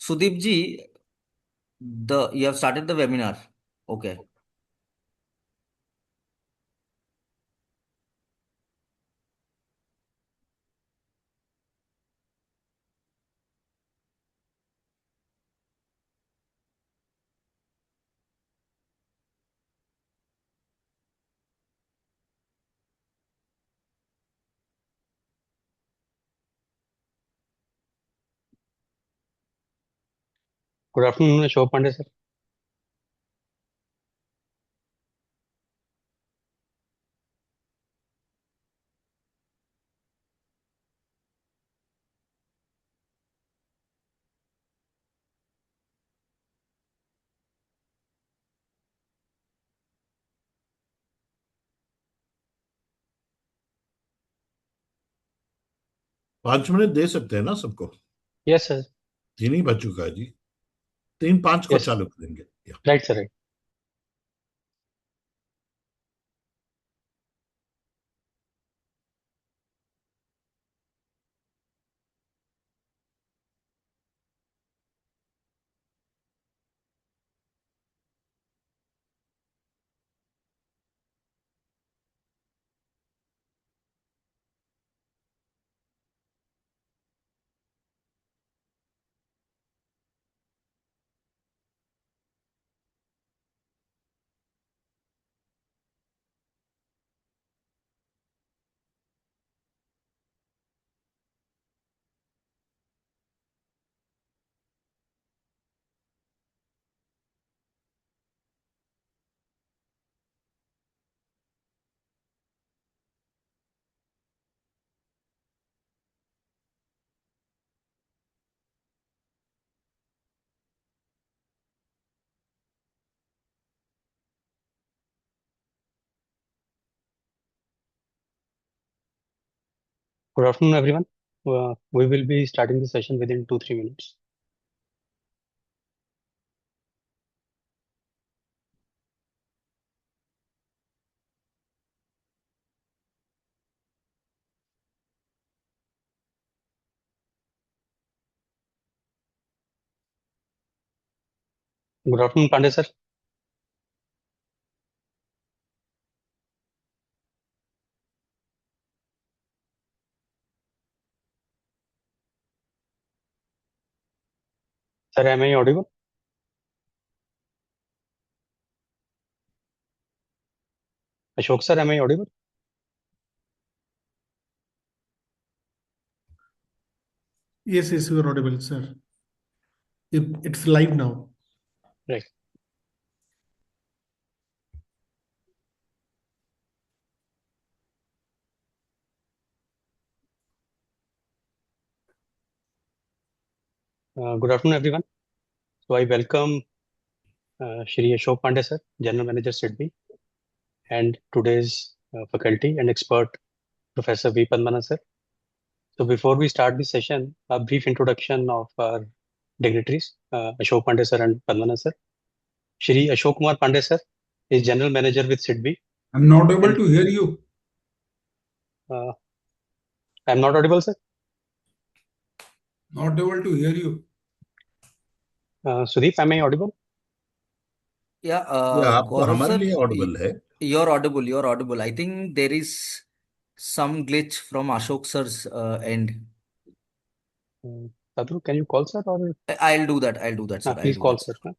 Sudeep ji, the you have started the webinar. Okay. Good afternoon Ashok Pandey sir. पांच minute दे सकते हैं ना सबको? Yes sir. 3 ही बज चुका है जी। 3:05 को यस चालू करेंगे। Right sir, right. Good afternoon, everyone. We will be starting the session within 2-3 minutes. Good afternoon, Pandey sir. Sir, am I audible? Ashok sir, am I audible? Yes, you are audible, sir. It's live now. Right. Good afternoon, everyone. So I welcome Shri Ashok Pandey sir, General Manager SIDBI, and today's faculty and expert, Professor V. Padmana sir. So before we start the session, a brief introduction of our dignitaries, Ashok Pandey sir and Padmana sir. Shri Ashok Kumar Pandey sir is General Manager with SIDBI. I'm not able And- to hear you. I'm not audible, sir. Not able to hear you. Sudeep, am I audible? Yeah, आपको Gaurav हमारे sir, लिए Audible है? you're audible. You're audible. I think there is some glitch from Ashok sir's end. Sadhu, can you call sir or I'll do that. I'll do that, sir. I'll please do call that, sir.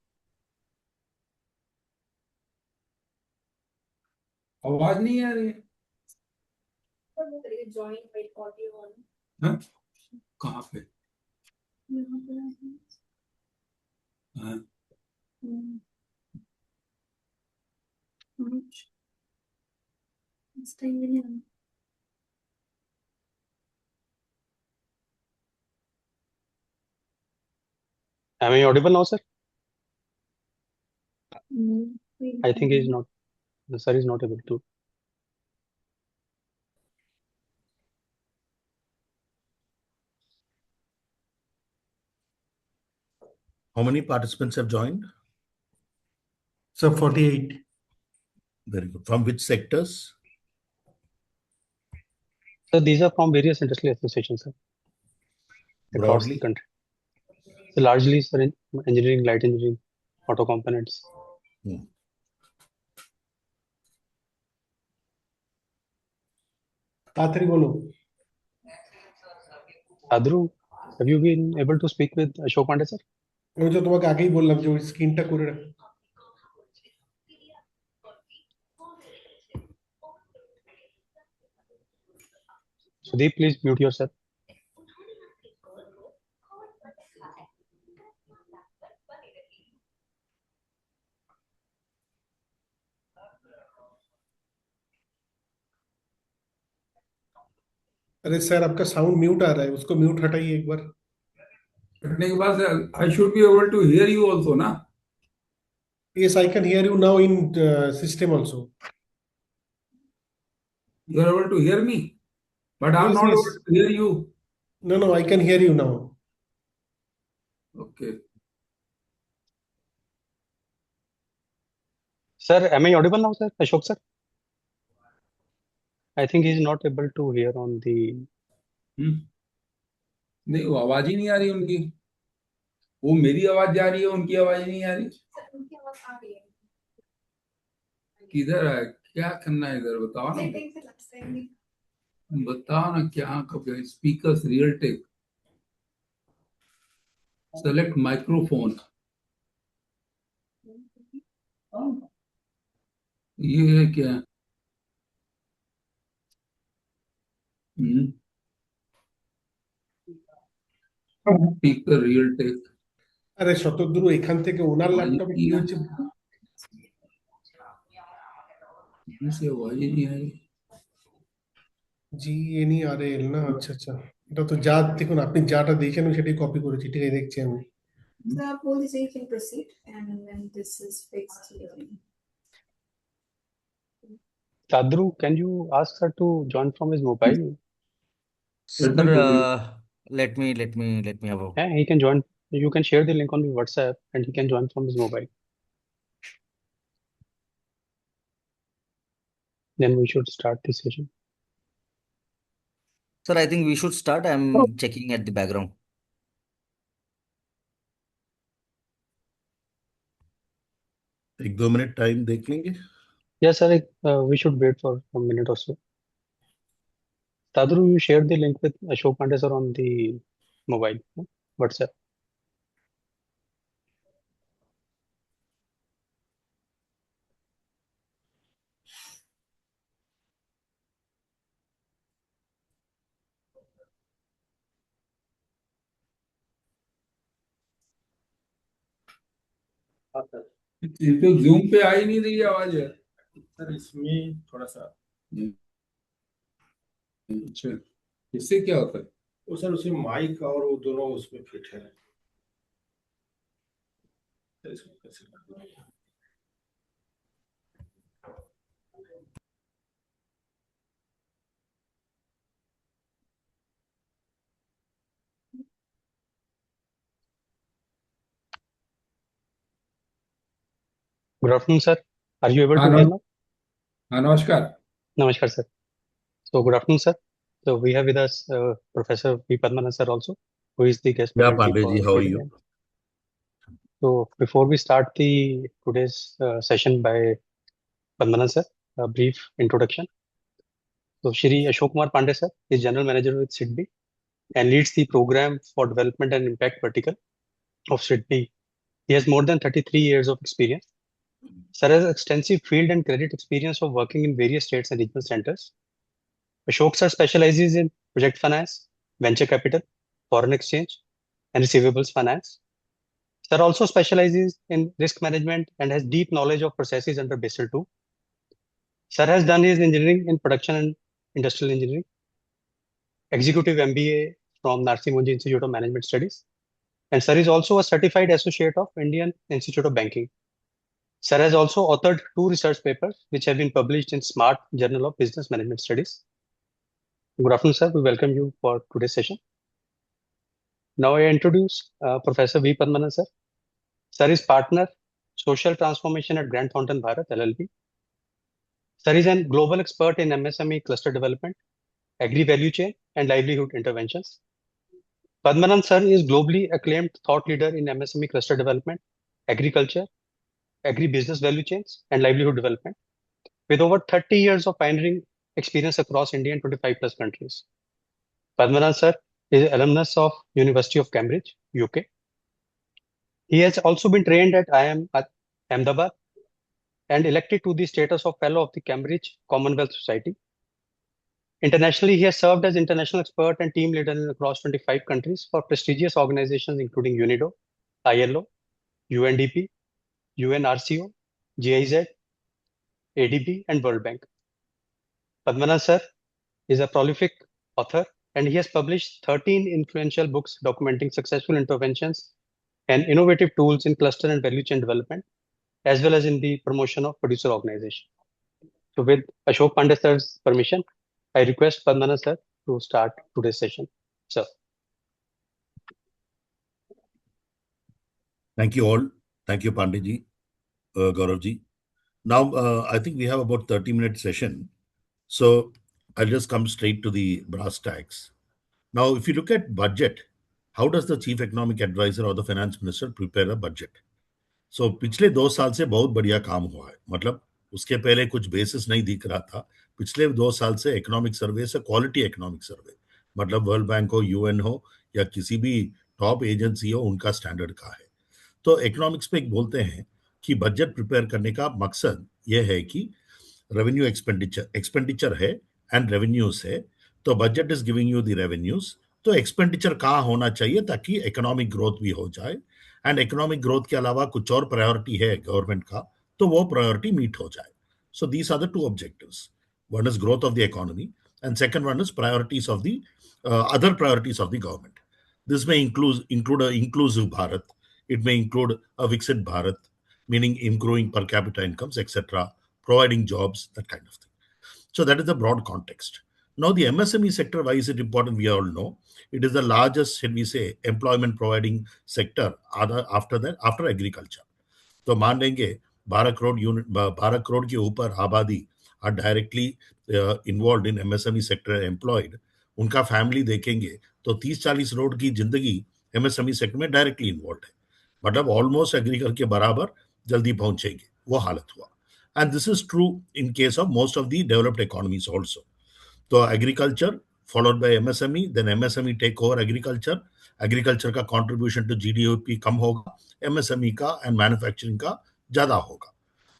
आवाज नहीं आ रही है। हाँ? कहाँ पे? हाँ। Am I audible now, sir? I think he's not. The sir is not able to. How many participants have joined? Sir, 48. Very good. From which sectors? So these are from various industrial associations, sir, across the Broadly? country. So largely, sir, in engineering, light engineering, auto components. তাড়াতাড়ি বলো। Adru, have you been able to speak with Ashok Pandey, sir? আমি তো তোমাকে আগেই বললাম যে ওই স্ক্রিনটা করে রাখো। Sudeep, please mute yourself. अरे सर आपका साउंड म्यूट आ रहा है, उसको म्यूट हटाइए एक बार। हटने के बाद I should be able to hear you also ना. Yes, I can hear you now in system also. You are able to hear me, but I am Yes, not yes. able to hear you. No, I can hear you now. Okay. Sir, am I audible now, sir? Ashok, sir? I think he's not able to hear on the. नहीं, वो आवाज ही नहीं आ रही उनकी. वो मेरी आवाज जा रही है, उनकी आवाज नहीं आ रही. किधर है, क्या करना है इधर, बताओ ना. बताओ ना क्या कब speakers Realtek select microphone. ये है क्या. Speaker Realtek. আরে শতদ্রু এখান থেকে ওনার ল্যাপটপে কি হচ্ছে? से आवाज ही नहीं आ रही. GNERL না, আচ্ছা আচ্ছা, এটা তো যা দেখুন আপনি যাটা দেখেন আমি সেটাই কপি করেছি, ঠিক আছে দেখছি আমি। So policy you can proceed, and when this is fixed, Adru, can you ask her to join from his mobile? Sir, Let me let me have a. Yeah, he can join. You can share the link on the WhatsApp and he can join from his mobile. Then we should start the session. Sir, I think we should start. I'm checking at the background. एक 2 minute time देख लेंगे. Yes, sir. We should wait for a minute or so. Tadru, you shared the link with Ashok Pandey sir on the mobile WhatsApp. ये तो zoom पे आ ही नहीं रही आवाज है. सर इसमें थोड़ा सा अच्छा, इससे क्या होता है. वो सर उसमें माइक और वो दोनों उसमें फिट है। सर इसको कैसे करना है? Good afternoon, sir. Are you able to Hello. hear now? हाँ, नमस्कार. Namaskar, sir. So, good afternoon, sir. So, we have with us Professor V. Padmanabhan, sir, also, who is the guest Yeah, faculty Pandey ji, for how are today. you? So, before we start the today's session by Padmanabhan, sir, a brief introduction. So, Shri Ashok Kumar Pandey, sir, is General Manager with SIDBI and leads the Program for Development and Impact Vertical of SIDBI. He has more than 33 years of experience. Sir has extensive field and credit experience of working in various states and regional centers. Ashok sir specializes in project finance, venture capital, foreign exchange, and receivables finance. Sir also specializes in risk management and has deep knowledge of processes under Basel II. Sir has done his engineering in production and industrial engineering, executive MBA from Narsi Monji Institute of Management Studies, and sir is also a certified associate of Indian Institute of Banking. Sir has also authored 2 research papers which have been published in Smart Journal of Business Management Studies. Good afternoon, sir. We welcome you for today's session. Now I introduce Professor V. Padmanabhan, sir. Sir is partner, social transformation at Grant Thornton Bharat LLP. Sir is a global expert in MSME cluster development, agri value chain, and livelihood interventions. Padmanabhan sir is globally acclaimed thought leader in MSME cluster development, agriculture, agri-business value chains, and livelihood development, with over 30 years of pioneering experience across India and 25 plus countries. Padmanabhan sir is an alumnus of University of Cambridge, UK. He has also been trained at IIM at Ahmedabad and elected to the status of Fellow of the Cambridge Commonwealth Society. Internationally, he has served as international expert and team leader in across 25 countries for prestigious organizations including UNIDO, ILO, UNDP, UNRCO, GIZ, ADB, and World Bank. Padmanabhan sir is a prolific author and he has published 13 influential books documenting successful interventions and innovative tools in cluster and value chain development, as well as in the promotion of producer organization. So with Ashok Pandey sir's permission, I request Padmanabhan sir to start today's session. Sir. Thank you all. Thank you, Pandeyji, Gauravji. Now, I think we have about 30-minute session. So I'll just come straight to the brass tacks. Now, if you look at budget, how does the chief economic advisor or the finance minister prepare a budget? So पिछले 2 साल से बहुत बढ़िया काम हुआ है. मतलब उसके पहले कुछ बेसिस नहीं दिख रहा था. पिछले 2 साल से इकोनॉमिक सर्वे से क्वालिटी इकोनॉमिक सर्वे, मतलब वर्ल्ड बैंक हो, यूएन हो या किसी भी टॉप एजेंसी हो, उनका स्टैंडर्ड का है. तो इकोनॉमिक्स पे एक बोलते हैं कि बजट प्रिपेयर करने का मकसद यह है कि रेवेन्यू एक्सपेंडिचर है एंड रेवेन्यूज है. तो budget is giving you the revenues. तो एक्सपेंडिचर कहाँ होना चाहिए ताकि इकोनॉमिक ग्रोथ भी हो जाए, एंड इकोनॉमिक ग्रोथ के अलावा कुछ और प्रायोरिटी है गवर्नमेंट का, तो वो प्रायोरिटी मीट हो जाए. So these are the 2 objectives. One is growth of the economy and second one is priorities of the other priorities of the government. This में include inclusive Bharat. It may include a Viksit Bharat, meaning improving per capita incomes, etc., providing jobs, that kind of thing. So that is the broad context. Now, the MSME sector, why is it important? We all know it is the largest, shall we say, employment providing sector after agriculture. तो मान लेंगे 12 करोड़ के ऊपर आबादी are directly involved in MSME sector employed. उनका family देखेंगे तो 30-40 करोड़ की जिंदगी MSME सेक्टर में डायरेक्टली इन्वॉल्व है. मतलब ऑलमोस्ट एग्रीकल्चर के बराबर जल्दी पहुंचेंगे, वो हालत हुआ. And this is true in case of most of the developed economies also. तो agriculture followed by MSME, then MSME take over agriculture. Agriculture का कंट्रीब्यूशन टू जीडीपी कम होगा, एमएसएमई का एंड मैन्युफैक्चरिंग का ज्यादा होगा.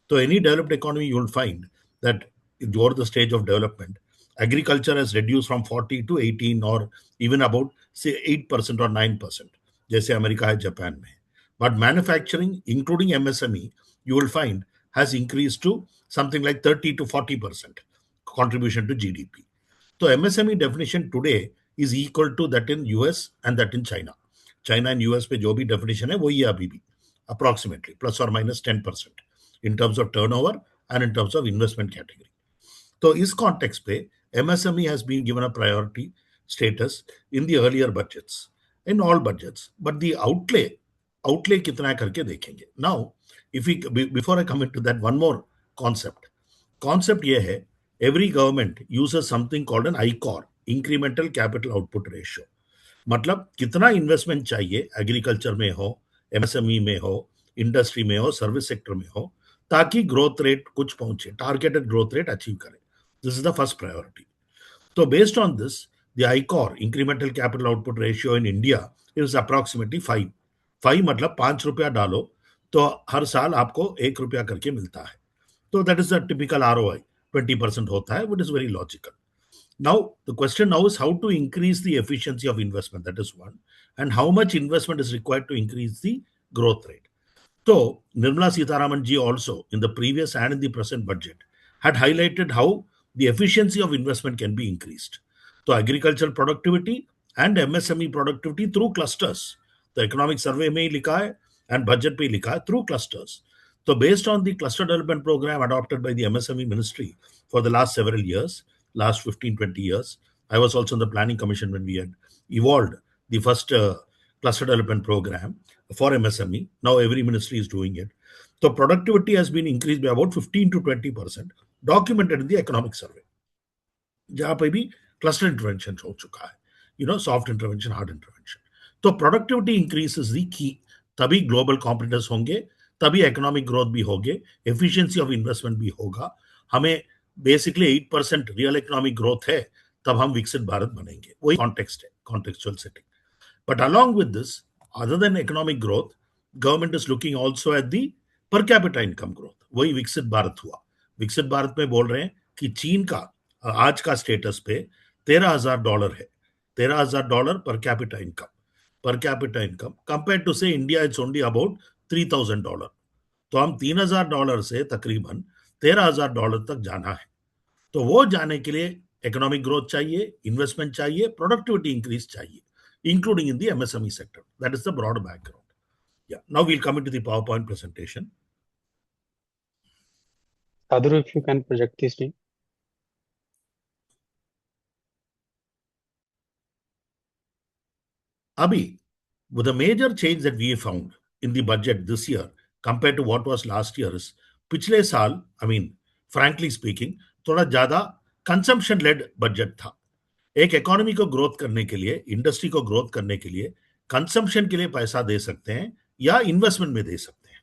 तो any developed economy you will find that over the stage of development agriculture has reduced from 40 to 18 or even about say 8% or 9%, जैसे America है, जापान में. But manufacturing, including MSME, you will find has increased to something like 30 to 40% contribution to GDP. So MSME definition today is equal to that in US and that in China. China and US पे जो भी definition है वही है अभी भी, approximately plus or minus 10% in terms of turnover and in terms of investment category. तो इस context पे MSME has been given a priority status in the earlier budgets, in all budgets, but the outlay कितना है करके देखेंगे. Now, if we before I come into that, one more concept ये है, every government uses something called an ICOR, incremental capital output ratio. मतलब कितना investment चाहिए agriculture में हो, MSME में हो, इंडस्ट्री में हो, सर्विस सेक्टर में हो, ताकि ग्रोथ रेट कुछ पहुंचे, टारगेटेड ग्रोथ रेट अचीव करें. This is the first priority. So based on this, the ICOR, incremental capital output ratio in India, is approximately 5. 5 मतलब 5 रुपया डालो तो हर साल आपको 1 रुपया करके मिलता है. तो that is the typical ROI, 20% होता है, which is very logical. Now, the question now is how to increase the efficiency of investment. That is one. And how much investment is required to increase the growth rate. So, Nirmala Sitharaman ji also, in the previous and in the present budget, had highlighted how the efficiency of investment can be increased. So agricultural productivity and MSME productivity through clusters. The economic survey में लिखा है and budget पे लिखा है through clusters. So based on the cluster development program adopted by the MSME ministry for the last several years, last 15-20 years, I was also in the planning commission when we had evolved the first cluster development program for MSME. Now every ministry is doing it. So productivity has been increased by about 15 to 20%, documented in the economic survey. जहाँ पे भी cluster intervention हो चुका है, soft intervention, hard intervention. तो productivity increase is the key, तभी global competitors होंगे, तभी इकोनॉमिक ग्रोथ भी होगे, एफिशिएंसी ऑफ इन्वेस्टमेंट भी होगा। हमें बेसिकली 8% रियल इकोनॉमिक ग्रोथ है, तब हम विकसित भारत बनेंगे। वही कॉन्टेक्स्ट है, contextual setting. But along with this, other than economic growth, government is looking also at the per capita income growth. वही विकसित भारत हुआ। विकसित भारत में बोल रहे हैं कि चीन का आज का स्टेटस पे $13,000 है, $13,000 per capita income. Per capita income compare to से इंडिया इट्स ओनली अबाउट $3,000। तो हम $3,000 से तकरीबन $13,000 तक जाना है। तो वो जाने के लिए इकोनॉमिक ग्रोथ चाहिए, इन्वेस्टमेंट चाहिए, प्रोडक्टिविटी इंक्रीज चाहिए, including in the MSME sector. That is the broad background. Yeah. Now we'll come into the PowerPoint presentation. Sadhru, if you can project this screen. Abhi, with the major change that we have found in the budget this year compared to what was last year's, पिछले साल, I mean, frankly speaking, थोड़ा ज्यादा consumption lead budget था। एक economy को growth करने के लिए, इंडस्ट्री को ग्रोथ करने के लिए कंजम्पशन के लिए पैसा दे सकते हैं या इन्वेस्टमेंट में दे सकते हैं,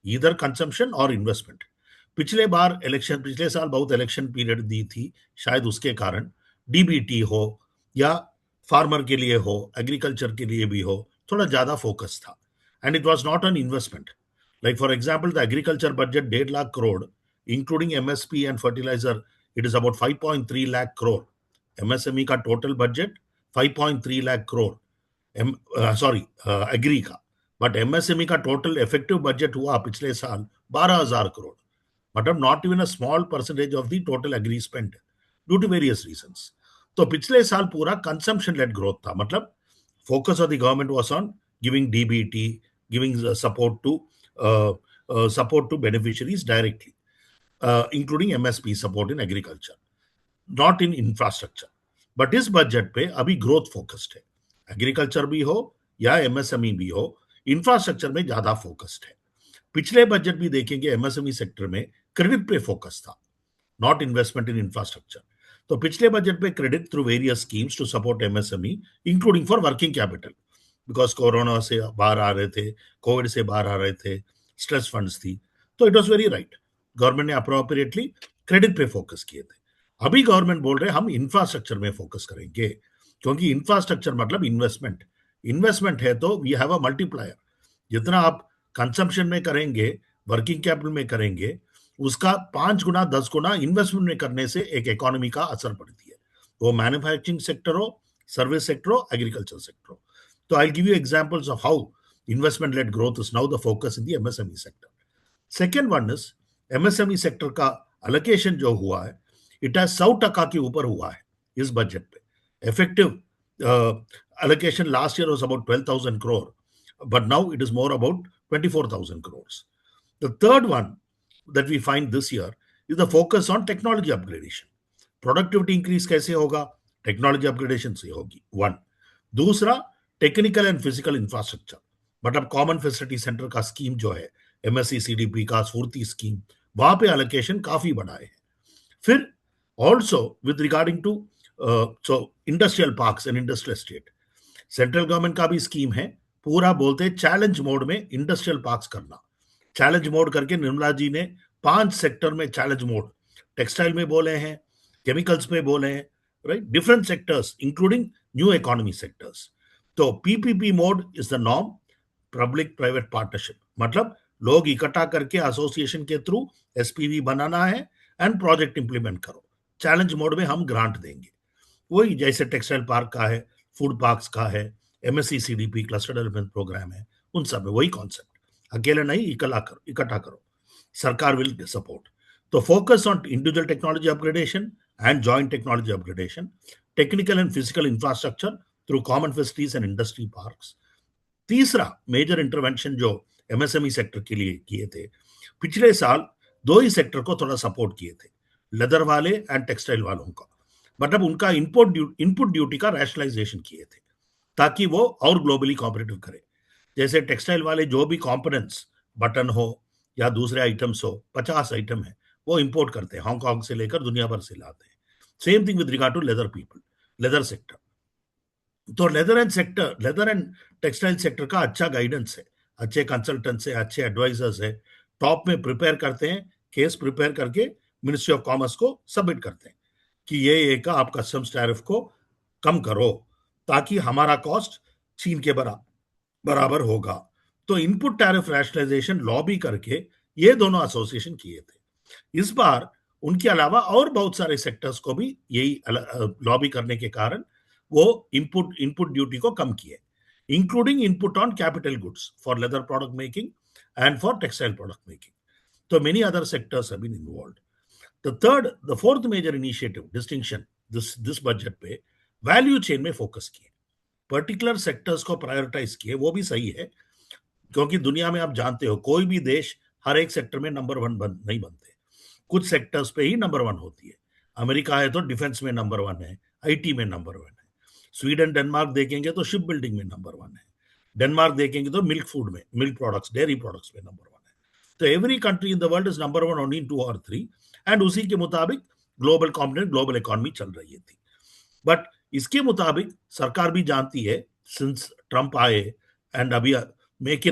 इधर कंजम्पशन और इन्वेस्टमेंट। पिछले साल बहुत इलेक्शन पीरियड दी थी, शायद उसके कारण डीबीटी हो या फार्मर के लिए हो, एग्रीकल्चर के लिए भी हो, थोड़ा ज्यादा फोकस था। And it was not on investment. Like for example the agriculture budget 1.5 lakh crore, including MSP and fertiliser, it is about 5.3 lakh crore. MSME का total budget 5.3 lakh crore, agri का। बट MSME का टोटल इफेक्टिव बजट हुआ पिछले साल 12,000 करोड़, मतलब not even a small percentage of the total agri spend due to various reasons. तो पिछले साल पूरा कंजम्पशन लेड ग्रोथ था, मतलब focus of the government was on giving DBT, giving support to beneficiaries directly, including MSP support in agriculture, not in infrastructure. But इस budget पे अभी growth focused है, एग्रीकल्चर भी हो या MSME भी हो, इंफ्रास्ट्रक्चर में ज्यादा फोकस्ड है। पिछले बजट भी देखेंगे MSME सेक्टर में क्रेडिट पे फोकस था, नॉट इन्वेस्टमेंट इन इंफ्रास्ट्रक्चर। तो पिछले बजट पे credit through various schemes to support MSME, including for working capital, because corona से बाहर आ रहे थे, कोविड से बाहर आ रहे थे, स्ट्रेस फंड्स थी, तो it was very right, government ने अप्रोप्रिएटली क्रेडिट पे फोकस किए थे। अभी गवर्नमेंट बोल रहे हैं हम इंफ्रास्ट्रक्चर में फोकस करेंगे, क्योंकि इंफ्रास्ट्रक्चर मतलब इन्वेस्टमेंट है, तो वी हैव अ मल्टीप्लायर। जितना आप कंजम्पशन में करेंगे, वर्किंग कैपिटल में करेंगे, उसका 5 गुना 10 गुना इन्वेस्टमेंट में करने से एक इकोनॉमी का असर पड़ती है, वो मैन्युफैक्चरिंग सेक्टर हो, सर्विस सेक्टर हो, एग्रीकल्चर सेक्टर हो। तो I give you examples of how investment led growth is now the focus in the MSME sector. Second one is MSME sector का अलोकेशन जो हुआ है, इट हैज 100% के ऊपर हुआ है इस बजट पे। Effective allocation last year was about 12,000 crore, but now it is more about 24,000 crores. The third one that we find this year is the focus on technology upgradation. Productivity increase कैसे होगा? Technology upgradation से होगी, one. दूसरा, technical and physical infrastructure, मतलब common facility centre का scheme जो है, MSC CDP का स्फूर्ति स्कीम, वहां पे एलोकेशन काफी बढ़ाए हैं। फिर also with regarding to industrial parks and industrial estate, central government का भी स्कीम है, पूरा बोलते हैं चैलेंज मोड में इंडस्ट्रियल पार्क्स करना। चैलेंज मोड करके निर्मला जी ने 5 सेक्टर में चैलेंज मोड, टेक्सटाइल में बोले हैं, केमिकल्स में बोले हैं, right, different sectors including new economy sectors. तो PPP mode is the norm, public private partnership, मतलब लोग इकट्ठा करके एसोसिएशन के थ्रू SPV बनाना है एंड प्रोजेक्ट इंप्लीमेंट करो। चैलेंज मोड में हम ग्रांट देंगे, वही जैसे टेक्सटाइल पार्क का है, फूड पार्क्स का है, MSC CDP cluster development programme है, उन सब में वही कॉन्सेप्ट, अकेले नहीं, इकट्ठा करो, सरकार विल सपोर्ट। तो focus on individual technology upgradation and joint technology upgradation, technical and physical infrastructure through common facilities and industry parks. तीसरा मेजर इंटरवेंशन जो MSME सेक्टर के लिए किए थे, पिछले साल 2 ही सेक्टर को थोड़ा सपोर्ट किए थे, लेदर वाले एंड टेक्सटाइल वालों का, मतलब उनका इनपुट ड्यूटी का रैशनलाइजेशन किए थे ताकि वो और ग्लोबली कॉम्पिटिटिव करे। जैसे टेक्सटाइल वाले जो भी कंपोनेंट्स, बटन हो या दूसरे आइटम्स हो, 50 आइटम है, वो इंपोर्ट करते हैं, हांगकांग से लेकर दुनिया भर से लाते हैं। Same thing with regard to leather people, leather sector. तो लेदर एंड टेक्सटाइल सेक्टर का अच्छा गाइडेंस है, अच्छे कंसल्टेंट्स है, अच्छे एडवाइजर्स है, टॉप में प्रिपेयर करते हैं, केस प्रिपेयर करके मिनिस्ट्री ऑफ कॉमर्स को सबमिट करते हैं कि ये का आप कस्टम्स टैरिफ को कम करो ताकि हमारा कॉस्ट चीन के बराबर होगा। तो इनपुट टैरिफ रैशनलाइजेशन लॉबी करके ये दोनों एसोसिएशन किए थे। इस बार उनके अलावा और बहुत सारे सेक्टर्स को भी यही लॉबी करने के कारण वो इनपुट ड्यूटी को कम किए, including input on capital goods for leather product making and for textile product making. तो many other sectors have been involved. The fourth major initiative distinction this budget पे वैल्यू चेन में focus किए, particular sectors को prioritise किए। वो भी सही है क्योंकि दुनिया में आप जानते हो कोई भी देश हर एक सेक्टर में नंबर वन नहीं बनते, कुछ सेक्टर्स पे ही नंबर वन होती है। अमेरिका है तो डिफेंस में नंबर वन है, आईटी में नंबर वन है। स्वीडन डेनमार्क देखेंगे तो शिप बिल्डिंग में नंबर वन है। डेनमार्क देखेंगे तो मिल्क फूड में, मिल्क प्रोडक्ट्स, डेयरी प्रोडक्ट्स में नंबर वन है। तो every country in the world is number one only in 2 और 3 एंड उसी के मुताबिक ग्लोबल कॉम्पिटेंट ग्लोबल इकोनॉमी चल रही थी। बट इसके मुताबिक सरकार भी जानती है सिंस ट्रंप आए एंड अभी मेक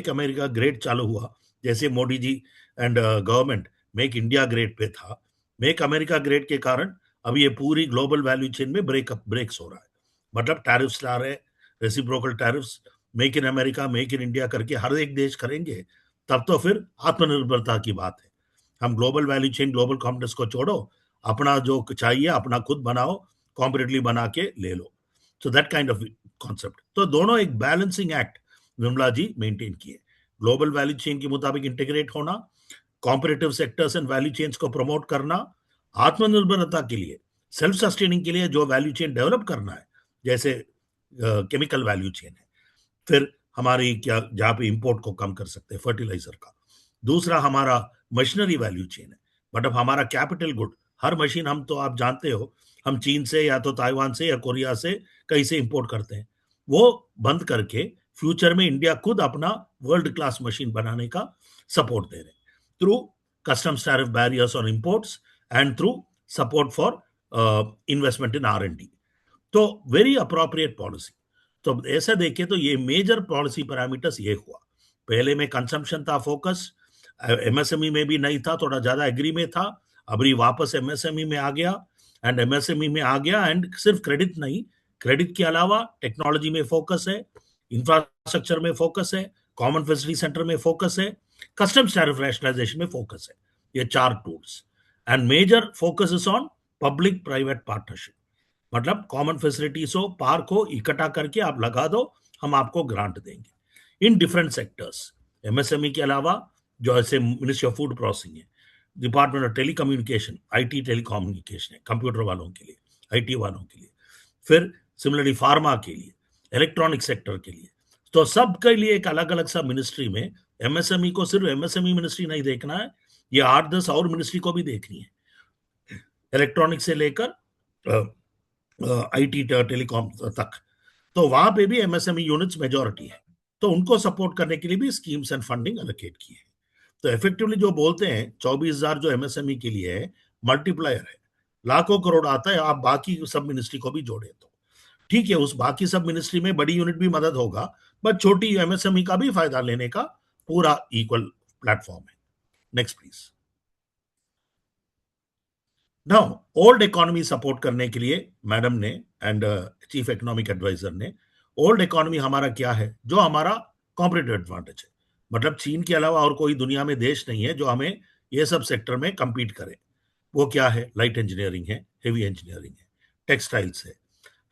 अमेरिका ग्रेट चालू हुआ, जैसे Modi ji and government make India great पे था, मेक अमेरिका ग्रेट के कारण अभी ये पूरी ग्लोबल वैल्यू चेन में ब्रेक्स हो रहा है। मतलब टैरिफ्स ला रहे, reciprocal tariffs, make in America make in India करके हर एक देश करेंगे, तब तो फिर आत्मनिर्भरता की बात है। हम global value chain global competition को छोड़ो, अपना जो चाहिए अपना खुद बनाओ, कॉम्पिटिटिवली बना के ले लो। So that kind of concept. तो दोनों एक balancing act Vimala ji maintain किए, ग्लोबल वैल्यू चेन के मुताबिक इंटीग्रेट होना, competitive sectors and value chains को प्रमोट करना, आत्मनिर्भरता के लिए सेल्फ सस्टेनिंग के लिए जो वैल्यू चेन डेवलप करना है, जैसे केमिकल वैल्यू चेन है, फिर हमारी क्या जहां पे इंपोर्ट को कम कर सकते हैं फर्टिलाइजर का। दूसरा हमारा मशीनरी वैल्यू चेन है, मतलब हमारा कैपिटल गुड, हर मशीन हम तो आप जानते हो हम चीन से या तो ताइवान से या कोरिया से कहीं से इंपोर्ट करते हैं, वो बंद करके फ्यूचर में इंडिया खुद अपना वर्ल्ड क्लास मशीन बनाने का सपोर्ट दे रहे हैं through customs tariff barriers on imports and through support for investment in R&D। तो वेरी अप्रोप्रिएट पॉलिसी। तो ऐसा देखें तो ये मेजर पॉलिसी पैरामीटर्स ये हुआ। पहले में कंजम्पशन था फोकस, MSME में भी नहीं था, थोड़ा ज्यादा एग्री में था, अभी वापस MSME में आ गया एंड MSME में आ गया एंड सिर्फ क्रेडिट नहीं, क्रेडिट के अलावा टेक्नोलॉजी में फोकस है, इंफ्रास्ट्रक्चर में फोकस है, कॉमन फैसिलिटी सेंटर में फोकस है, कस्टम्स टैरिफ रैशनलाइजेशन में फोकस है। ये 4 tools and major focus is on public private partnership, मतलब कॉमन फैसिलिटीज हो, पार्क हो, इकट्ठा करके आप लगा दो, हम आपको ग्रांट देंगे इन डिफरेंट सेक्टर्स। MSME के अलावा जो ऐसे मिनिस्ट्री ऑफ फूड प्रोसेसिंग है, department of telecommunication, IT telecommunication है कंप्यूटर वालों के लिए, IT वालों के लिए, फिर सिमिलरली फार्मा के लिए, इलेक्ट्रॉनिक सेक्टर के लिए। तो सबके लिए एक अलग अलग सा मिनिस्ट्री में, MSME को सिर्फ MSME मिनिस्ट्री नहीं देखना है, ये 8-10 और मिनिस्ट्री को भी देखनी है, इलेक्ट्रॉनिक से लेकर IT टेलीकॉम तक। तो वहां पे भी MSME यूनिट्स मेजॉरिटी है, तो उनको सपोर्ट करने के लिए भी स्कीम्स एंड फंडिंग एलोकेट की है। तो इफेक्टिवली जो बोलते हैं 24,000 जो MSME के लिए है, मल्टीप्लायर है, लाखों करोड़ आता है। आप बाकी सब मिनिस्ट्री को भी जोड़े तो ठीक है, उस बाकी सब मिनिस्ट्री में बड़ी यूनिट भी मदद होगा, बट छोटी MSME का भी फायदा लेने का पूरा इक्वल प्लेटफॉर्म है। Next please. Now old economy support करने के लिए मैडम ने एंड चीफ इकोनॉमिक एडवाइजर ने, ओल्ड इकोनॉमी हमारा क्या है, जो हमारा कॉम्पिटिटिव एडवांटेज है, मतलब चीन के अलावा और कोई दुनिया में देश नहीं है जो हमें ये सब सेक्टर में compete करे। वो क्या है, लाइट इंजीनियरिंग है, हेवी इंजीनियरिंग है, टेक्सटाइल्स है,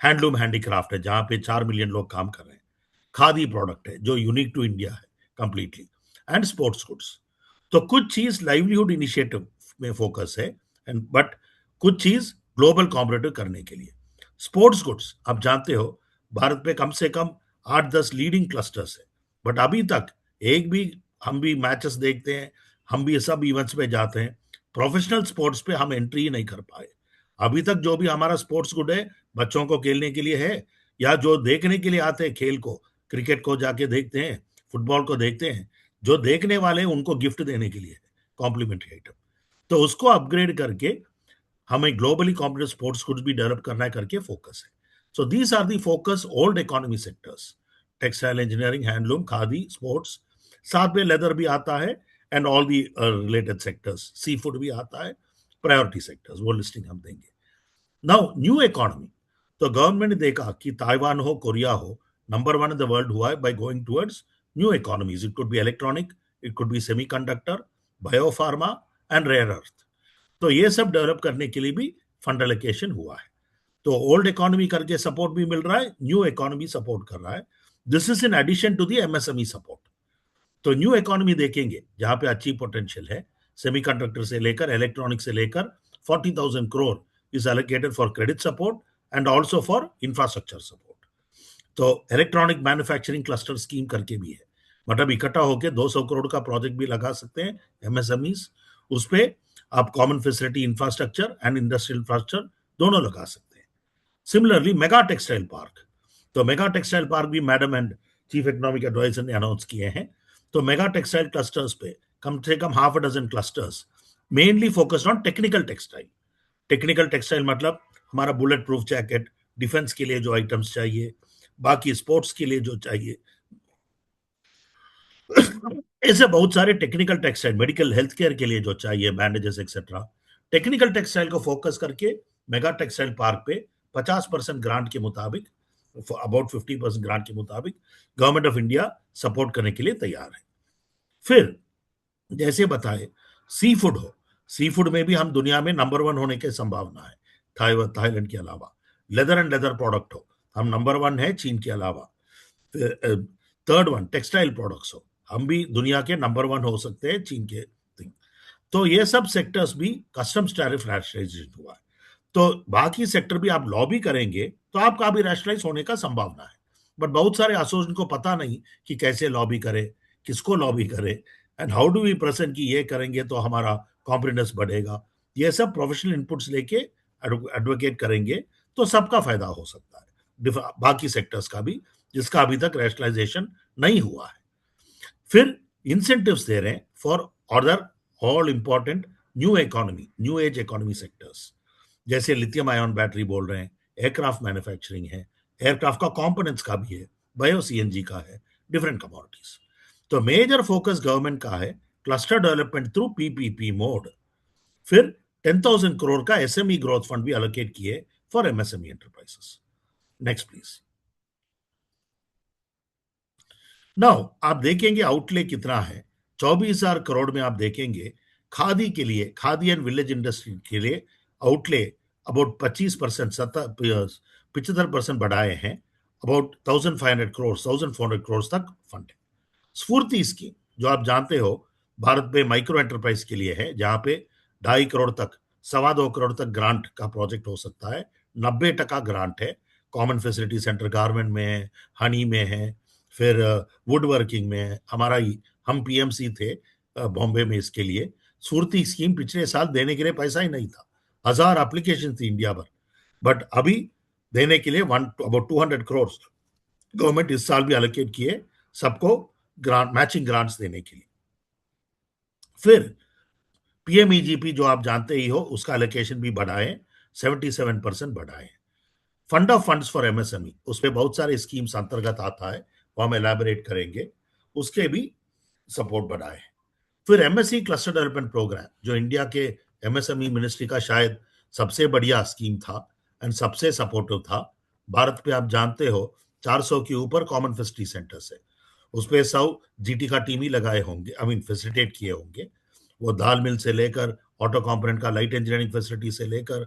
हैंडलूम हैंडीक्राफ्ट है जहां पे 4 मिलियन लोग काम कर रहे हैं, खादी प्रोडक्ट है जो यूनिक टू इंडिया है कंप्लीटली, एंड स्पोर्ट्स गुड्स। तो कुछ चीज लाइवलीहुड इनिशिएटिव में फोकस है एंड बट कुछ चीज ग्लोबल कॉम्पिटिटिव करने के लिए। स्पोर्ट्स गुड्स आप जानते हो भारत पे कम से कम 8-10 लीडिंग क्लस्टर्स है, बट अभी तक एक भी, हम भी मैचेस देखते हैं, हम भी सब इवेंट्स पे जाते हैं, प्रोफेशनल स्पोर्ट्स पे हम एंट्री ही नहीं कर पाए। अभी तक जो भी हमारा स्पोर्ट्स गुड है बच्चों को खेलने के लिए है, या जो देखने के लिए आते हैं खेल को, क्रिकेट को जाके देखते हैं, फुटबॉल को देखते हैं, जो देखने वाले हैं उनको गिफ्ट देने के लिए है, कॉम्प्लीमेंट्री आइटम। तो उसको अपग्रेड करके हमें ग्लोबली कॉम्पिटिटिव स्पोर्ट्स गुड्स भी डेवलप करना है करके फोकस है। So these are the focus old economy sectors: textile, engineering, handloom, khadi, sports. साथ में लेदर भी आता है and all the related sectors. Seafood भी आता है. Priority sectors, वो लिस्टिंग हम देंगे. Now, new economy. तो गवर्नमेंट ने देखा कि ताइवान हो, कोरिया हो, नंबर 1 in the world हुआ है by going towards new economies. It could be electronic, it could be semiconductor, biopharma and rare earth. तो ये सब डेवलप करने के लिए भी फंड एलोकेशन हुआ है. तो ओल्ड इकोनॉमी करके सपोर्ट भी मिल रहा है, न्यू इकोनॉमी सपोर्ट कर रहा है. This is in addition to the MSME support. तो न्यू इकोनॉमी देखेंगे जहां पे अच्छी पोटेंशियल है, सेमीकंडक्टर से लेकर इलेक्ट्रॉनिक से लेकर 40,000 crore is allocated for credit support and also for infrastructure support. तो इलेक्ट्रॉनिक मैन्युफैक्चरिंग क्लस्टर स्कीम करके भी है, मतलब इकट्ठा होकर 200 crore का प्रोजेक्ट भी लगा सकते हैं एमएसएमईज. उस पे आप common facility infrastructure and industrial infrastructure दोनों लगा सकते हैं. Similarly mega textile park. तो मेगा टेक्सटाइल पार्क भी madam and chief economic advisor ने अनाउंस किए हैं. तो मेगा टेक्सटाइल क्लस्टर्स पे कम से कम half a dozen clusters mainly focused on technical textile. Technical textile मतलब हमारा बुलेट प्रूफ जैकेट, डिफेंस के लिए जो आइटम्स चाहिए, बाकी स्पोर्ट्स के लिए जो चाहिए, ऐसे बहुत सारे technical textile, medical health care के लिए जो चाहिए, बैंडेजेस एक्सेट्रा. टेक्निकल टेक्सटाइल को फोकस करके मेगा टेक्सटाइल पार्क पे 50% ग्रांट के मुताबिक, अबाउट 50% ग्रांट के मुताबिक गवर्नमेंट ऑफ इंडिया सपोर्ट करने के लिए तैयार है. फिर जैसे बताए सी फूड हो, सी फूड में भी हम दुनिया में नंबर 1 होने की संभावना है थाईलैंड के अलावा. लेदर एंड लेदर प्रोडक्ट हो, हम नंबर 1 है चीन के अलावा. थर्ड वन टेक्सटाइल प्रोडक्ट्स हो, हम भी दुनिया के नंबर 1 हो सकते हैं चीन के थिंग. तो ये सब सेक्टर्स भी कस्टम्स टैरिफ रैशनलाइजेशन हुआ है. तो बाकी सेक्टर भी आप लॉबी करेंगे तो आपका भी रैशनलाइज होने का संभावना है. बट बहुत सारे एसोसिएशन को पता नहीं कि कैसे लॉबी करे, किसको लॉबी करे, and how do we present कि ये करेंगे तो हमारा कॉन्फिडेंस बढ़ेगा. ये सब प्रोफेशनल इनपुट्स लेके एडवोकेट करेंगे तो सबका फायदा हो सकता है, बाकी सेक्टर्स का भी जिसका अभी तक रैशनलाइजेशन नहीं हुआ है. फिर इंसेंटिव्स दे रहे हैं for other all important new economy, new age economy sectors, जैसे लिथियम आयन बैटरी बोल रहे हैं, एयरक्राफ्ट मैन्युफैक्चरिंग है, एयरक्राफ्ट का कंपोनेंट्स का भी है, बायो सीएनजी का है, डिफरेंट कमोडिटीज. तो मेजर फोकस गवर्नमेंट का है cluster development through PPP mode. फिर 10,000 crore का एसएमई ग्रोथ फंड भी एलोकेट किए for MSME enterprises. Next please. Now आप देखेंगे आउटले कितना है. 24,000 crore में आप देखेंगे खादी के लिए, खादी एंड विलेज इंडस्ट्री के लिए आउटले अबाउट 25%, 75% बढ़ाए हैं. अबाउट 1,500 crore, 1,400 crore तक फंड है. स्फूर्ति स्कीम जो आप जानते हो भारत में माइक्रो एंटरप्राइज के लिए है, जहां पे 2.5 crore तक, 2.25 crore तक ग्रांट का प्रोजेक्ट हो सकता है. 90% ग्रांट है. कॉमन फैसिलिटी सेंटर गारमेंट में है, हनी में है, फिर वुड वर्किंग में है. हमारा ही हम पीएमसी थे बॉम्बे में इसके लिए. स्फूर्ति स्कीम पिछले साल देने के लिए पैसा ही नहीं था, 1000 एप्लीकेशन थी इंडिया भर, बट अभी देने के लिए अबाउट 200 crore गवर्नमेंट इस साल भी एलोकेट किए सबको ग्रांट, मैचिंग ग्रांट्स देने के लिए. फिर पीएमईजीपी जो आप जानते ही हो, उसका एलोकेशन भी बढ़ाए, 77% बढ़ाए. Fund of funds for MSME, उसपे बहुत सारे स्कीम्स अंतर्गत आता है, वो हम एलैबोरेट करेंगे, उसके भी सपोर्ट बढ़ाए. फिर एमएसई क्लस्टर डेवलपमेंट प्रोग्राम जो इंडिया के एमएसएमई मिनिस्ट्री का शायद सबसे बढ़िया स्कीम था एंड सबसे सपोर्टिव था. भारत पे आप जानते हो 400 के ऊपर कॉमन फैसिलिटी सेंटर्स है, उस पर 100 जीटी का टीम ही लगाए होंगे, आई मीन फैसिलिटेट किए होंगे. वो दाल मिल से लेकर ऑटो कंपोनेंट का, लाइट इंजीनियरिंग फैसिलिटी से लेकर,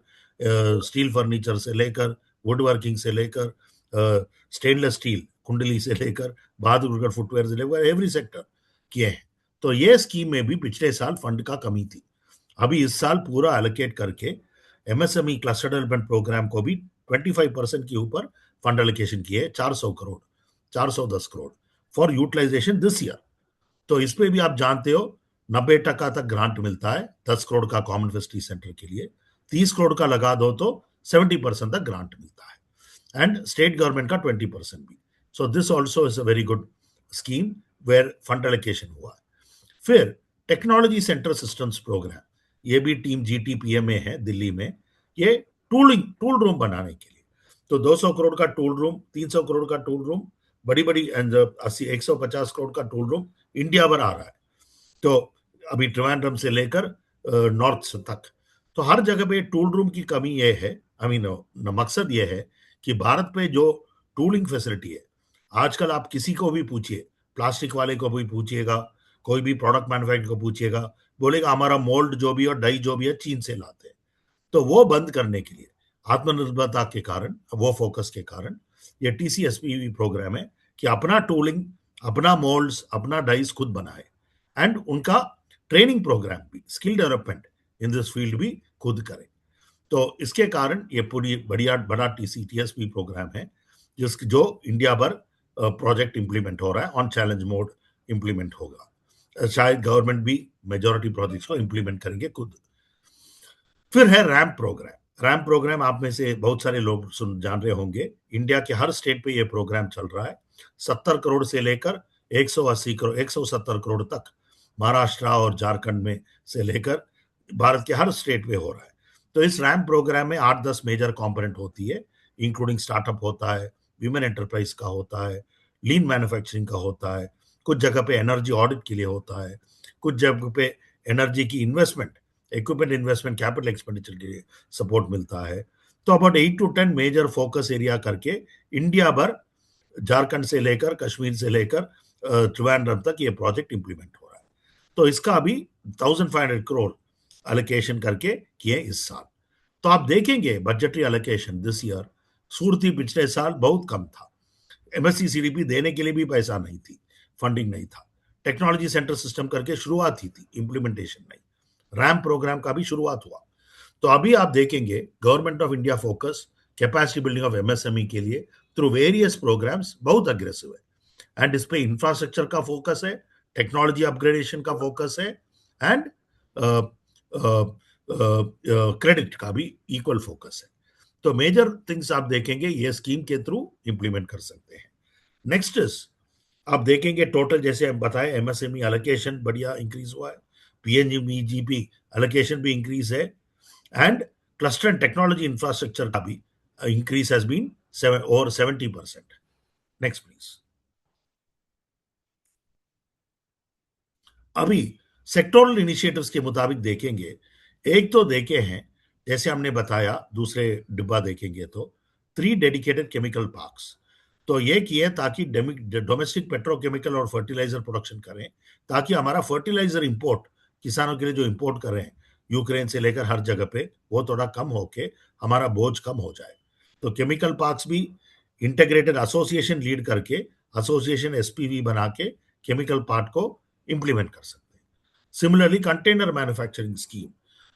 स्टील फर्नीचर से लेकर, वुड वर्किंग से लेकर, स्टेनलेस स्टील कुंडली से लेकर, बहादुरगढ़ फुटवेयर से लेकर, एवरी सेक्टर किए हैं. तो ये स्कीम में भी पिछले साल फंड का कमी थी. अभी इस साल पूरा एलोकेट करके एमएसएमई क्लस्टर डेवलपमेंट प्रोग्राम को भी 25% के ऊपर फंड एलोकेशन किए, 400 crore, 410 crore for utilisation this year. तो इस पे भी आप जानते हो 90% तक ग्रांट मिलता है. 10 crore का कॉमन फैसिलिटी सेंटर के लिए, 30 crore का लगा दो तो 70% तक ग्रांट मिलता है, एंड स्टेट गवर्नमेंट का 20% भी. So this also is a very good scheme where fund allocation हुआ है. फिर टेक्नोलॉजी सेंटर सिस्टम्स प्रोग्राम, ये भी टीम जीटीपीए में है दिल्ली में, ये टूल रूम बनाने के लिए. तो 200 करोड़ का टूल रूम, 300 करोड़ का टूल रूम, बड़ी बड़ी 150 करोड़ का टूल रूम इंडिया भर आ रहा है। तो अभी ट्रिवांड्रम से लेकर नॉर्थ तक, तो हर जगह पे टूल रूम की कमी ये है, मकसद ये है कि भारत पे जो टूलिंग फैसिलिटी है, आजकल आप किसी को भी पूछिए, प्लास्टिक वाले को भी पूछिएगा, कोई भी प्रोडक्ट मैन्युफैक्चर को पूछिएगा, बोलेगा हमारा मोल्ड जो भी और डाई जो भी है चीन से लाते हैं। तो वो बंद करने के लिए आत्मनिर्भरता के कारण, वो फोकस के कारण ये TCSPV प्रोग्राम है कि अपना टूलिंग, अपना मोल्ड्स, अपना डाइस खुद बनाए, एंड उनका ट्रेनिंग प्रोग्राम भी, skill development in this field भी खुद करें। तो इसके कारण ये पूरी बड़ा TCSP प्रोग्राम है जो इंडिया भर प्रोजेक्ट इंप्लीमेंट हो रहा है, ऑन चैलेंज मोड इंप्लीमेंट होगा। शायद गवर्नमेंट भी मेजॉरिटी प्रोजेक्ट्स को इंप्लीमेंट करेंगे खुद। फिर है रैम्प प्रोग्राम। रैम्प प्रोग्राम आप में से बहुत सारे लोग जान रहे होंगे, इंडिया के हर स्टेट पे ये प्रोग्राम चल रहा है। 70 करोड़ से लेकर 180 करोड़, 170 करोड़ तक महाराष्ट्र और झारखंड में से लेकर भारत के हर स्टेट पे हो रहा है। तो इस रैम्प प्रोग्राम में 8-10 मेजर कंपोनेंट होती है, इंक्लूडिंग स्टार्टअप होता है, विमेन एंटरप्राइज का होता है, लीन मैन्युफैक्चरिंग का होता है, कुछ जगह पे एनर्जी ऑडिट के लिए होता है, कुछ जगह पे एनर्जी की investment, equipment investment, capital expenditure के लिए सपोर्ट मिलता है। तो about 8 to 10 major focus area करके इंडिया भर, झारखंड से लेकर कश्मीर से लेकर त्रिवेंद्रम तक ये प्रोजेक्ट इंप्लीमेंट हो रहा है। तो इसका अभी 1500 करोड़ अलोकेशन करके किए इस साल। तो आप देखेंगे budgetary allocation this year, Surti पिछले साल बहुत कम था, MSc CDP देने के लिए भी पैसा नहीं थी, फंडिंग नहीं था, टेक्नोलॉजी सेंटर सिस्टम करके शुरुआत ही थी, इंप्लीमेंटेशन नहीं, रैम्प प्रोग्राम का भी शुरुआत हुआ। तो अभी आप देखेंगे government of India focus capacity building of MSME के लिए थ्रू वेरियस प्रोग्राम्स बहुत अग्रेसिव है, एंड इस पे इंफ्रास्ट्रक्चर का फोकस है, टेक्नोलॉजी अपग्रेडेशन का फोकस है, एंड क्रेडिट का भी इक्वल फोकस है। तो मेजर थिंग्स आप देखेंगे ये स्कीम के थ्रू इंप्लीमेंट कर सकते हैं। नेक्स्ट इज आप देखेंगे टोटल, जैसे हम बताए MSME एलोकेशन बढ़िया इंक्रीज हुआ है, PNGP एलोकेशन भी इंक्रीज है, and cluster and technology infrastructure का भी increase has been over 70%. Next please. अभी सेक्टोरल इनिशिएटिव्स के मुताबिक देखेंगे, एक तो देखे हैं जैसे हमने बताया, दूसरे डिब्बा देखेंगे तो 3 डेडिकेटेड केमिकल पार्क्स, तो ये किए ताकि डोमेस्टिक पेट्रोकेमिकल और फर्टिलाइजर प्रोडक्शन करें, ताकि हमारा फर्टिलाइजर इंपोर्ट किसानों के लिए जो इंपोर्ट कर रहे हैं यूक्रेन से लेकर हर जगह पे, वो थोड़ा कम होके हमारा बोझ कम हो जाए। तो केमिकल पार्क्स भी इंटीग्रेटेड एसोसिएशन लीड करके, एसोसिएशन SPV बना के केमिकल पार्ट को इंप्लीमेंट कर सकते हैं। Similarly container manufacturing scheme,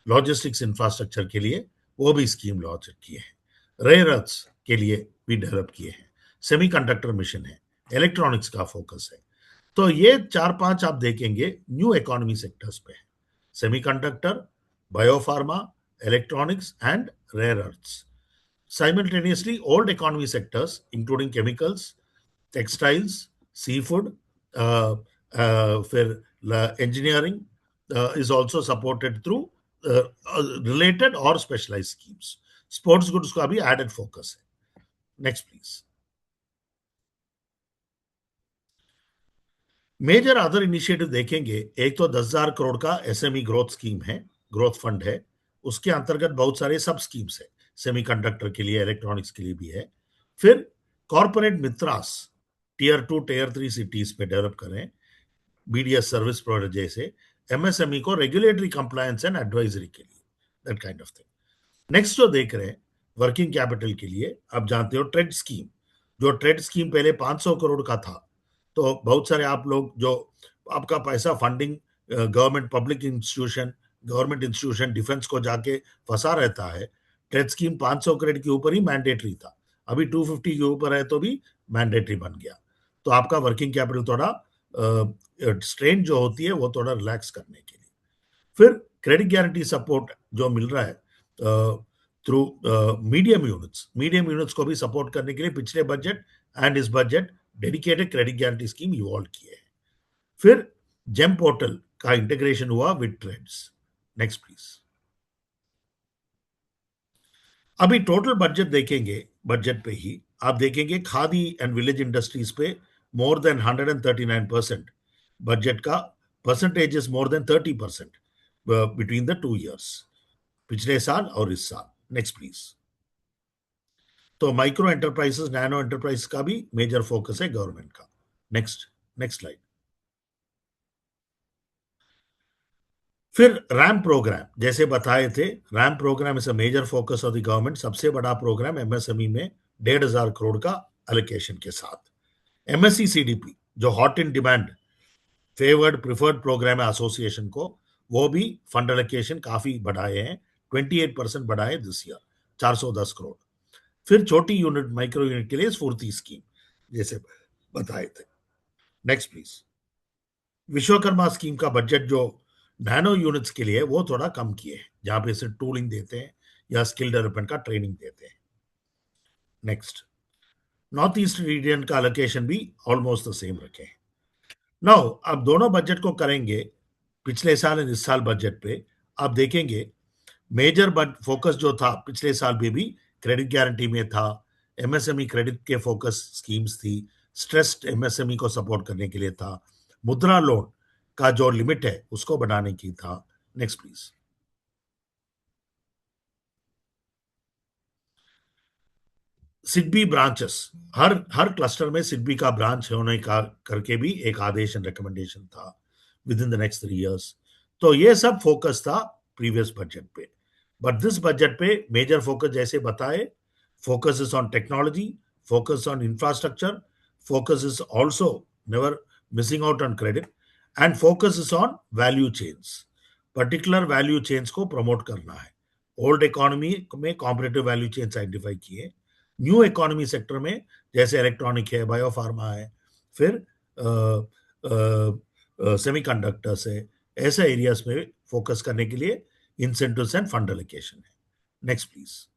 logistics infrastructure के लिए वो भी स्कीम लॉन्च किए हैं, रेयर अर्थ्स के लिए भी डेवलप किए हैं, सेमीकंडक्टर मिशन है, इलेक्ट्रॉनिक्स का फोकस है। तो ये 4-5 आप देखेंगे न्यू इकोनॉमी सेक्टर्स पे है, semiconductor, biopharma, electronics and rare earths. Simultaneously, old economy sectors, including chemicals, textiles, seafood, engineering, is also supported through related or specialized schemes. Sports goods का भी added focus है। Next, please. Major other initiative देखेंगे, एक तो 10,000 करोड़ का SME growth scheme है, growth fund है, उसके अंतर्गत बहुत सारे सब स्कीम्स है, सेमीकंडक्टर के लिए, इलेक्ट्रॉनिक्स के लिए भी है। फिर corporate Mitraz Tier 2 Tier 3 cities पे डेवलप करें, BDS सर्विस प्रोवाइडर जैसे, MSME को रेगुलेटरी कंप्लायंस एंड एडवाइजरी के लिए, that kind of thing. Next जो देख रहे हैं वर्किंग कैपिटल के लिए, आप जानते हो ट्रेड स्कीम, जो ट्रेड स्कीम पहले 500 करोड़ का था, तो बहुत सारे आप लोग जो आपका पैसा funding government public institution, government institution, defence को जाके फंसा रहता है, ट्रेड स्कीम 500 करोड़ के ऊपर ही मैंडेटरी था, अभी 250 के ऊपर है तो भी मैंडेटरी बन गया। तो आपका वर्किंग कैपिटल थोड़ा स्ट्रेन जो होती है वो थोड़ा रिलैक्स करने के लिए। फिर क्रेडिट गारंटी सपोर्ट जो मिल रहा है थ्रू मीडियम यूनिट्स को भी सपोर्ट करने के लिए पिछले बजट एंड इस budget dedicated credit guarantee scheme evolve किए हैं। फिर जेम पोर्टल का इंटीग्रेशन हुआ विद ट्रेड्स। Next please. अभी टोटल बजट देखेंगे, बजट पे ही आप देखेंगे खादी एंड विलेज इंडस्ट्रीज पे मोर देन 139% बजट का percentage is more than 30% between the 2 years, पिछले साल और इस साल। Next please. तो माइक्रो एंटरप्राइजेस, नैनो एंटरप्राइज का भी मेजर फोकस है गवर्नमेंट का। Next slide. फिर रैम प्रोग्राम, जैसे बताए थे, RAMP programme is a major focus of the government. सबसे बड़ा प्रोग्राम एमएसएमई में 1,500 करोड़ का एलोकेशन के साथ। एमएससी सीडीपी जो hot in demand favoured preferred programme है एसोसिएशन को, वो भी फंड एलोकेशन काफी बढ़ाए हैं, 28% बढ़ाए दिस ईयर, 410 करोड़। फिर छोटी यूनिट माइक्रो यूनिट के लिए स्फूर्ति स्कीम जैसे बताए थे। Next please. विश्वकर्मा स्कीम का बजट जो नैनो यूनिट्स के लिए वो थोड़ा कम किए हैं, जहां पे सिर्फ टूलिंग देते हैं या स्किल डेवलपमेंट का ट्रेनिंग देते हैं। नेक्स्ट। नॉर्थ ईस्ट रीजन का एलोकेशन भी ऑलमोस्ट द सेम रखे हैं। नाउ अब दोनों बजट को करेंगे, पिछले साल और इस साल बजट पे आप देखेंगे मेजर फोकस जो था पिछले साल भी क्रेडिट गारंटी में था, एमएसएमई क्रेडिट के फोकस स्कीम्स थी, स्ट्रेस्ड एमएसएमई को सपोर्ट करने के लिए था, मुद्रा लोन का जो लिमिट है उसको बढ़ाने की था। Next please. SIDBI branches, her cluster में सिडबी का ब्रांच होने का करके भी एक आदेश एंड रिकमेंडेशन था with in the next 3 years। तो ये सब फोकस था प्रीवियस बजट पे। बट दिस बजट पे मेजर फोकस जैसे बताए, focus is on technology, focus on infrastructure, focus is also never missing out on credit, and focus is on value chains. Particular value chains को promote करना है। Old economy में competitive value chains identify किए, new economy sector में जैसे electronic है, biopharma है, फिर सेमीकंडक्टर्स है, ऐसे एरियाज में फोकस करने के लिए इंसेंटिव्स एंड फंड एलोकेशन है। Next please.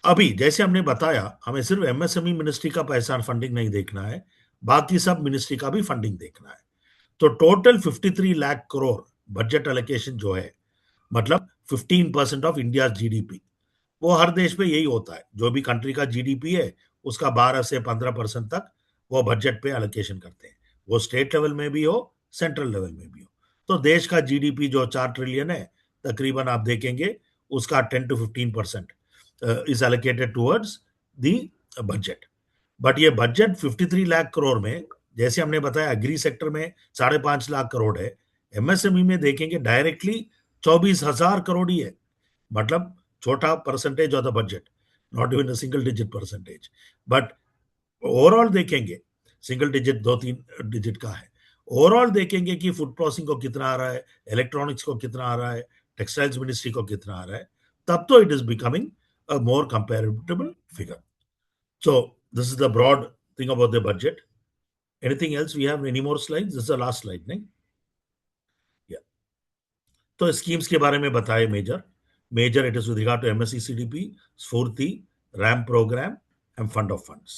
अभी जैसे हमने बताया, हमें सिर्फ एमएसएमई मिनिस्ट्री का पैसा फंडिंग नहीं देखना है, बाकी सब मिनिस्ट्री का भी फंडिंग देखना है। तो total 53 lakh crore budget allocation जो है, मतलब 15% ऑफ इंडिया जीडीपी। वो हर देश में यही होता है, जो भी कंट्री का जीडीपी है उसका 12 से 15% तक वो बजट पे एलोकेशन करते हैं, वो स्टेट लेवल में भी हो, सेंट्रल लेवल में भी हो। तो देश का जीडीपी जो 4 ट्रिलियन है, तकरीबन आप देखेंगे उसका 10 to 15% is allocated towards the budget. But ये बजट 53 लाख करोड़ में, जैसे हमने बताया एग्री सेक्टर में 5.5 लाख करोड़ है, एमएसएमई में देखेंगे डायरेक्टली 24,000 करोड़ ही है, मतलब छोटा percentage of the budget, not even a single digit percentage. But overall देखेंगे सिंगल डिजिट 2-3 डिजिट का है। ओवरऑल देखेंगे कि फूड प्रोसेसिंग को कितना आ रहा है, इलेक्ट्रॉनिक्स को कितना आ रहा है, टेक्सटाइल्स मिनिस्ट्री को कितना आ रहा है, तब तो it is becoming a more comparable figure. So this is the broad thing about the budget. Anything else? We have any more slides? This is the last slide, नहीं? Yeah. तो schemes के बारे में बताए major it is with regard to MSC CDP, Sfurti, RAM program and fund of funds.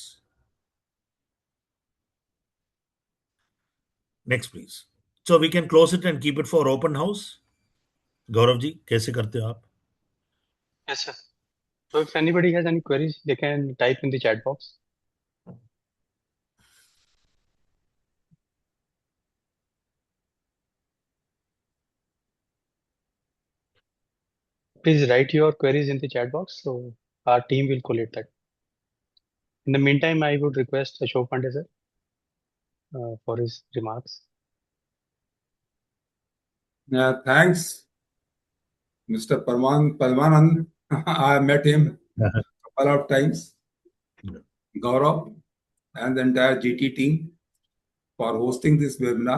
Next please. So we can close it and keep it for open house. Gaurav ji कैसे करते हो आप? Yes, sir. So if anybody has any queries, they can type in the chat box. Please write your queries in the chat box, so our team will collate that. In the meantime, I would request Ashok Pandey sir for his remarks. Thanks, Mr. Parmanand. I met him a couple of times. Gaurav and the entire GT team for hosting this webinar.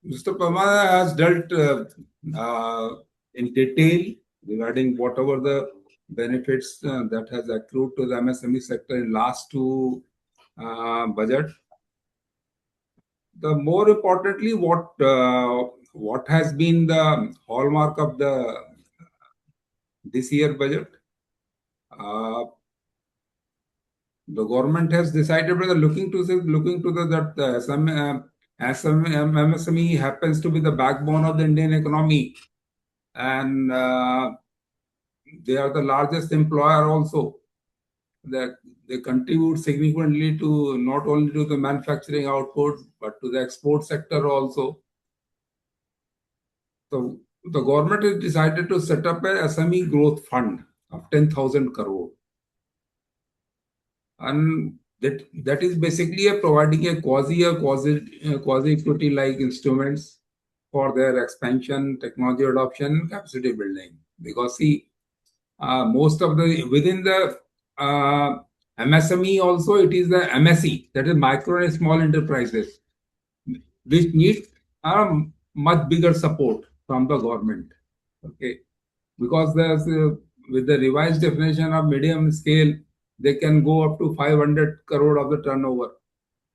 Mr. Parmanand has dealt in detail regarding whatever the benefits that has accrued to the MSME sector in last two budget. The more importantly, what has been the hallmark of this year budget? The government has decided whether looking to that MSME happens to be the backbone of the Indian economy. and they are the largest employer also. That they contribute significantly to not only to the manufacturing output but to the export sector also. So the government has decided to set up a SME growth fund of 10,000 crore, and that is basically providing a quasi equity like instruments for their expansion, technology adoption, capacity building. Because see, most of the within the MSME also, it is the MSE, that is micro and small enterprises, which need much bigger support from the government. Okay, because there's with the revised definition of medium scale, they can go up to 500 crore of the turnover.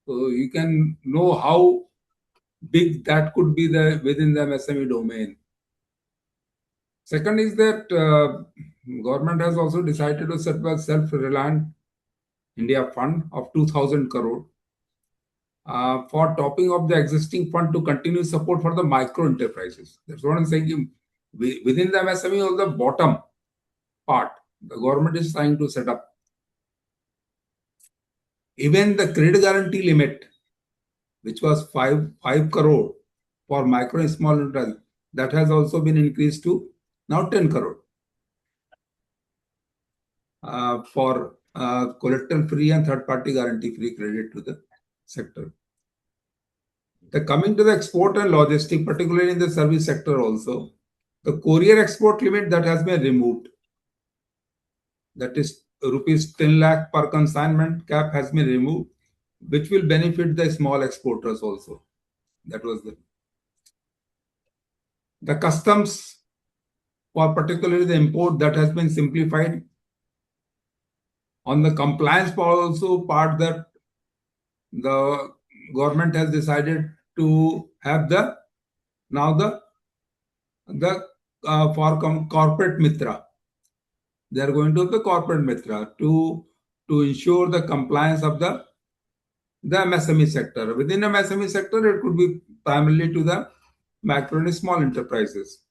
So you can know how big that could be the within the MSME domain. Second is that government has also decided to set up a self-reliant India fund of 2,000 crore for topping of the existing fund to continue support for the micro enterprises. That's what I'm saying. Within the MSME or the bottom part, the government is trying to set up. Even the credit guarantee limit, which was 5 crore for micro and small enterprises, that has also been increased to now 10 crore for collateral free and third party guarantee free credit to the sector. Coming to the export and logistic, particularly in the service sector also, the courier export limit that has been removed, that is rupees 10 lakh per consignment cap has been removed, which will benefit the small exporters also. That was the customs for particularly the import that has been simplified. On the compliance part also, part that the government has decided to have for corporate mitra, they are going to have the corporate mitra to ensure the compliance of the MSME sector. Within the MSME sector, it could be primarily to the macro and small enterprises.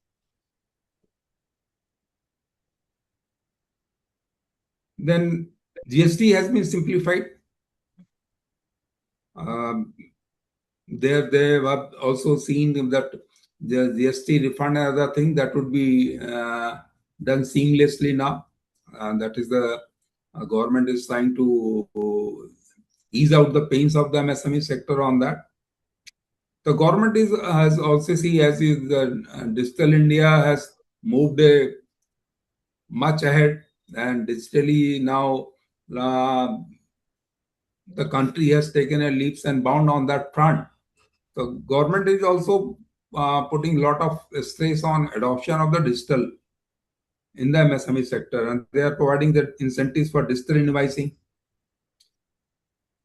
Then GST has been simplified. They have also seen that the GST refund and other thing that would be done seamlessly now. That is the government is trying to ease out the pains of the MSME sector on that. The government has also see as is the Digital India has moved much ahead, and digitally now the country has taken a leaps and bounds on that front. The government is also putting a lot of stress on adoption of the digital in the MSME sector, and they are providing the incentives for digital invoicing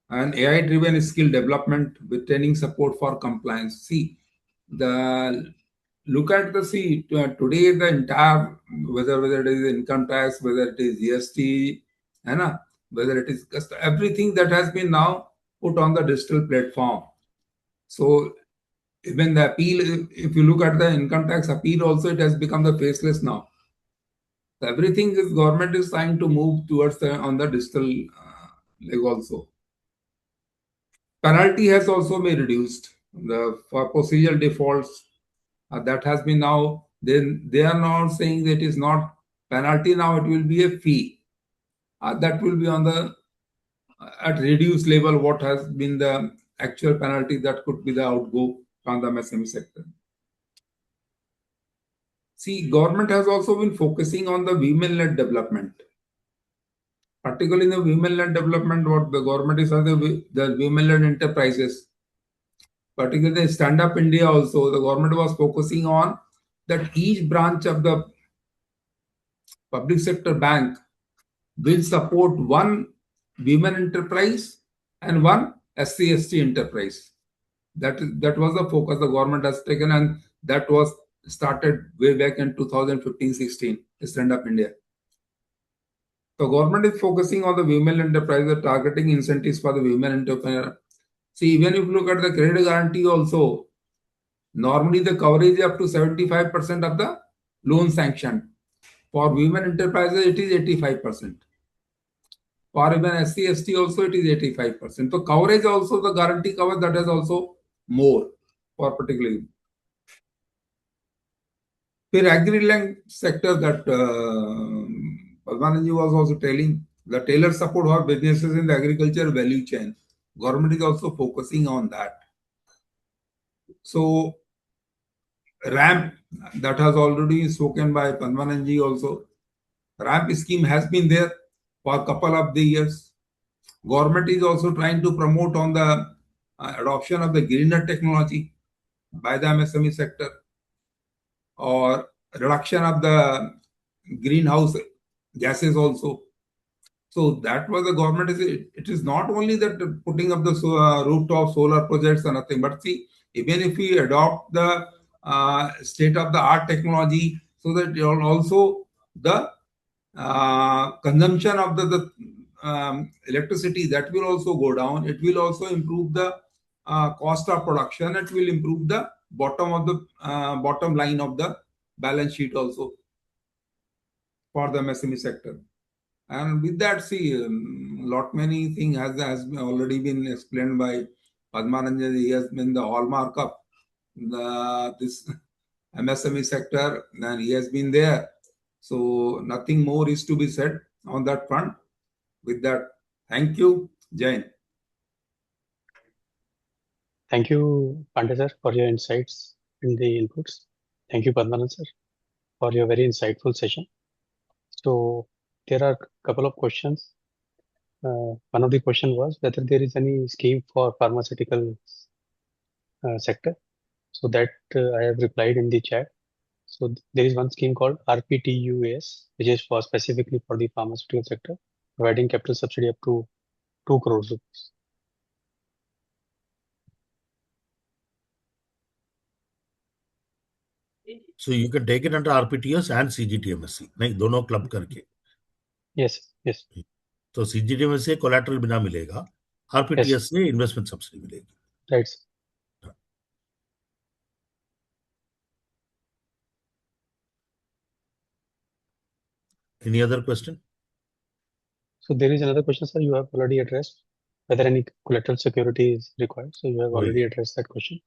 and AI-driven skill development with training support for compliance. See, look at today the entire whether it is income tax, whether it is GST, whether it is everything that has been now put on the digital platform. So even the appeal, if you look at the income tax appeal also, it has become the faceless now. So everything is government is trying to move towards on the digital leg also. Penalty has also been reduced for procedural defaults. That has been now, then they are now saying that it is not penalty, now it will be a fee. That will be on the at reduced level what has been the actual penalty that could be the outgo from the MSME sector. See, government has also been focusing on the women-led development. Particularly in the women-led development, what the government is the women-led enterprises. Particularly Stand Up India also, the government was focusing on that each branch of the public sector bank will support one women enterprise and one SC/ST enterprise. That was the focus the government has taken, and that was started way back in 2015-16, Stand Up India. The government is focusing on the women enterprises, targeting incentives for the women entrepreneur. See, even if you look at the credit guarantee also, normally the coverage is up to 75% of the loan sanctioned. For women enterprises, it is 85%. For even SC, ST also, it is 85%. So coverage also, the guarantee cover, that is also more for particularly. फिर agri-land sector that Padmananji was also telling, the tailor support for businesses in the agriculture value chain. Government is also focusing on that. So RAMP, that has already been spoken by Padmananji also. RAMP scheme has been there for a couple of the years. Government is also trying to promote on the adoption of the greener technology by the MSME sector, or reduction of the greenhouse gases also. So that was the government it is not only that putting up the rooftop solar projects or nothing, but see, even if we adopt the state of the art technology, so that also the consumption of the electricity, that will also go down. It will also improve the cost of production. It will improve the bottom line of the balance sheet also for the MSME sector. And with that, see, many things has already been explained by Padmananjan. He has been the hallmark of this MSME sector, and he has been there. So nothing more is to be said on that front. With that, thank you, Jain. Thank you, Pandey sir, for your insights and the inputs. Thank you, Padmananjan sir, for your very insightful session. So there are a couple of questions. One of the question was whether there is any scheme for pharmaceutical sector. So that I have replied in the chat. So there is one scheme called RPTUAS, which is for specifically for the pharmaceutical sector, providing capital subsidy up to 2 crore rupees. So you can take it under RPTS and CGTMSC. नहीं, दोनों club करके. Yes, yes. तो CGTMSC से collateral बिना मिलेगा, RPTS से investment subsidy मिलेगी. Right. Any other question? So there is another question, sir, you have already addressed, whether any collateral security is required. So you have already addressed that question.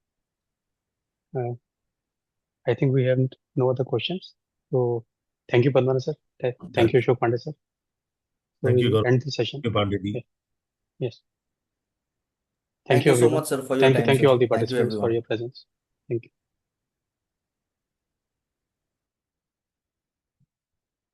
I think we have no other questions. So thank you, Padmanabhan sir. Thank you, Ashok Pandey sir. So Thank you, we'll Gaurav. end the session. Thank you, Pandey. Yes. Thank you so everyone. much, sir, for your time. Thank you sir. all the Thank you, participants for everyone. your presence. Thank you.